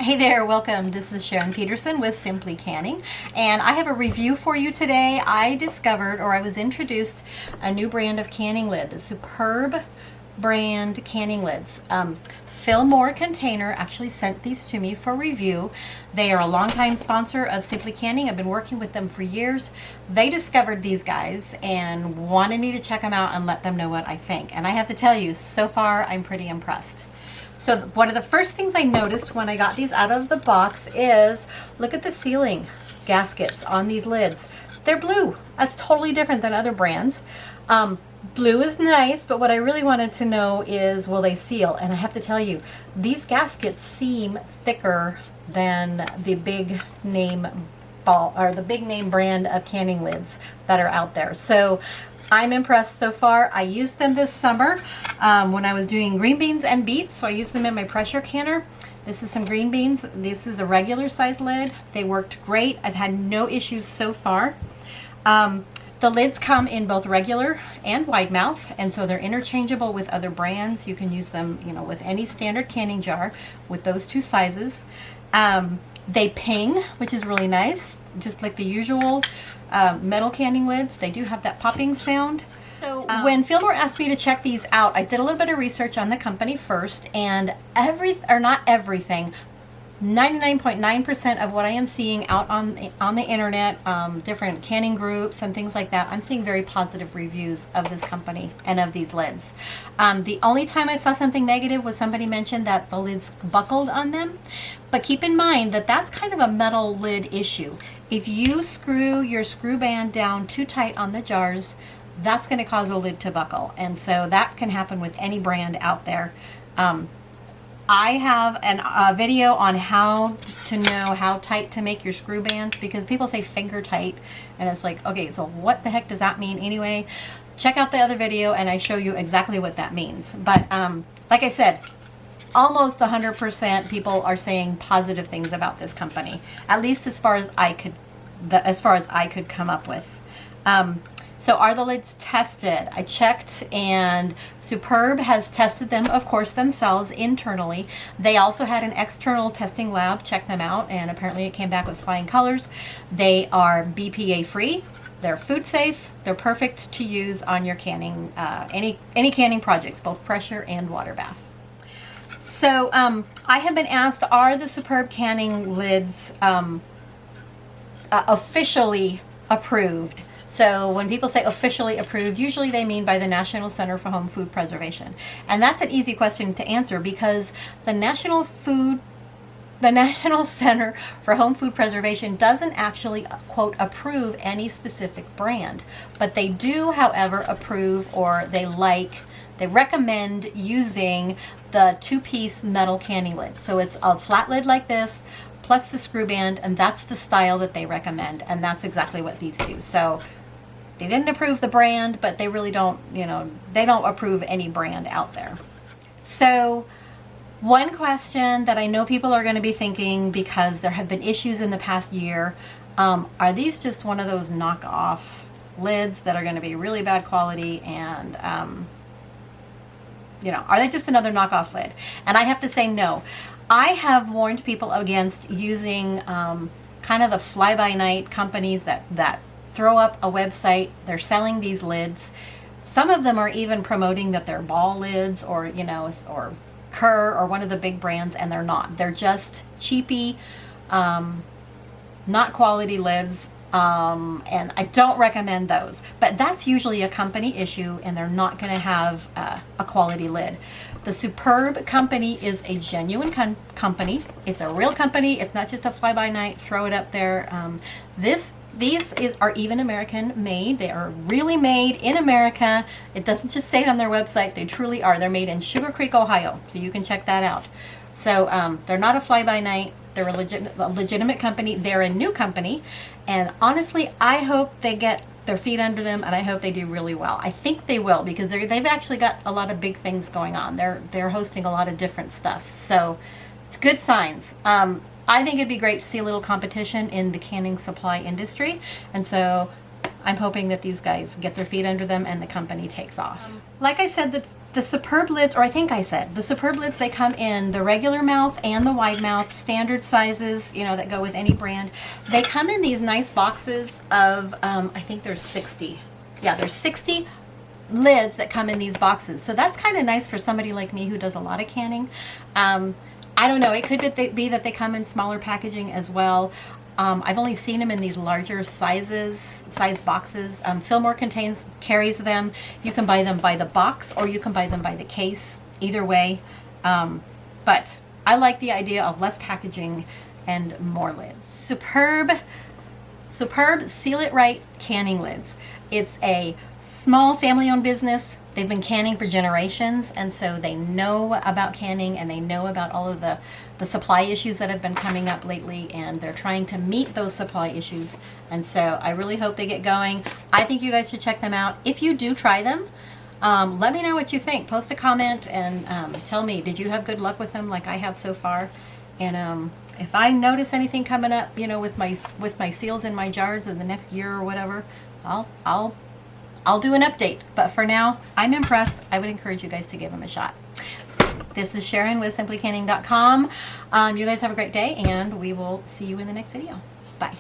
Hey there, welcome. This is Sharon Peterson with Simply Canning, and I have a review for you today. I discovered, or I was introduced, a new brand of canning lid, the Superb brand canning lids. Fillmore Container actually sent these to me for review. They are a longtime sponsor of Simply Canning. I've been working with them for years. They discovered these guys and wanted me to check them out and let them know what I think. And I have to tell you, so far I'm pretty impressed. So one of the first things I noticed when I got these out of the box is, look at the sealing gaskets on these lids. They're blue. That's totally different than other brands. Blue is nice, but what I really wanted to know is, will they seal? And I have to tell you, these gaskets seem thicker than the big name brand of canning lids that are out there. So I'm impressed so far. I used them this summer when I was doing green beans and beets, so I used them in my pressure canner. This is some green beans. This is a regular size lid. They worked great. I've had no issues so far. The lids come in both regular and wide mouth, and so they're interchangeable with other brands. You can use them, with any standard canning jar with those two sizes. They ping, which is really nice, just like the usual metal canning lids. They do have that popping sound. So when Fillmore asked me to check these out, I did a little bit of research on the company first, and not everything, 99.9% of what I am seeing out on the internet, different canning groups and things like that, I'm seeing very positive reviews of this company and of these lids. The only time I saw something negative was somebody mentioned that the lids buckled on them. But keep in mind that that's kind of a metal lid issue. If you screw your screw band down too tight on the jars, that's going to cause a lid to buckle. And so that can happen with any brand out there. I have a video on how to know how tight to make your screw bands, because people say finger tight, and it's like, okay, so what the heck does that mean anyway? Check out the other video and I show you exactly what that means. But like I said, almost 100% people are saying positive things about this company, at least as far as I could come up with. So are the lids tested? I checked, and Superb has tested them, of course, themselves internally. They also had an external testing lab check them out, and apparently it came back with flying colors. They are BPA free. They're food safe. They're perfect to use on your canning, any canning projects, both pressure and water bath. So I have been asked, are the Superb canning lids officially approved? So when people say officially approved, usually they mean by the National Center for Home Food Preservation. And that's an easy question to answer, because the National Center for Home Food Preservation doesn't actually, quote, approve any specific brand. But they do, however, approve, or they recommend using the two-piece metal canning lid. So it's a flat lid like this, plus the screw band, and that's the style that they recommend, and that's exactly what these do. So they didn't approve the brand, but they really don't, they don't approve any brand out there. So one question that I know people are going to be thinking, because there have been issues in the past year, are these just one of those knockoff lids that are going to be really bad quality, and are they just another knockoff lid? And I have to say no. I have warned people against using kind of the fly-by-night companies that throw up a website. They're selling these lids. Some of them are even promoting that they're ball lids, or or Kerr, or one of the big brands, and they're not. They're just cheapy, not quality lids. And I don't recommend those, but that's usually a company issue, and they're not going to have a quality lid. The Superb company is a genuine company. It's a real company. It's not just a fly-by-night, throw it up there. These are even American made. They are really made in America. It doesn't just say it on their website. They truly are. They're made in Sugar Creek, Ohio, so you can check that out. So they're not a fly-by-night. They're a legitimate company. They're a new company, and honestly, I hope they get their feet under them, and I hope they do really well. I think they will, because they've actually got a lot of big things going on. They're hosting a lot of different stuff, so it's good signs. I think it'd be great to see a little competition in the canning supply industry, and so I'm hoping that these guys get their feet under them and the company takes off. Like I said, The Superb lids, or I think I said, the Superb lids, they come in the regular mouth and the wide mouth, standard sizes, you know, that go with any brand. They come in these nice boxes of, I think there's 60. Yeah, there's 60 lids that come in these boxes. So that's kind of nice for somebody like me who does a lot of canning. I don't know, it could be that they come in smaller packaging as well. I've only seen them in these larger size boxes. Fillmore carries them. You can buy them by the box or you can buy them by the case. Either way. But I like the idea of less packaging and more lids. Superb Seal It Right canning lids. It's a small family-owned business. They've been canning for generations, and so they know about canning and they know about all of the supply issues that have been coming up lately, and they're trying to meet those supply issues. And so I really hope they get going. I think you guys should check them out. If you do try them, let me know what you think. Post a comment and tell me, did you have good luck with them like I have so far? And if I notice anything coming up, you know, with my seals in my jars in the next year or whatever, I'll do an update. But for now, I'm impressed. I would encourage you guys to give them a shot. This is Sharon with simplycanning.com. You guys have a great day, and we will see you in the next video. Bye.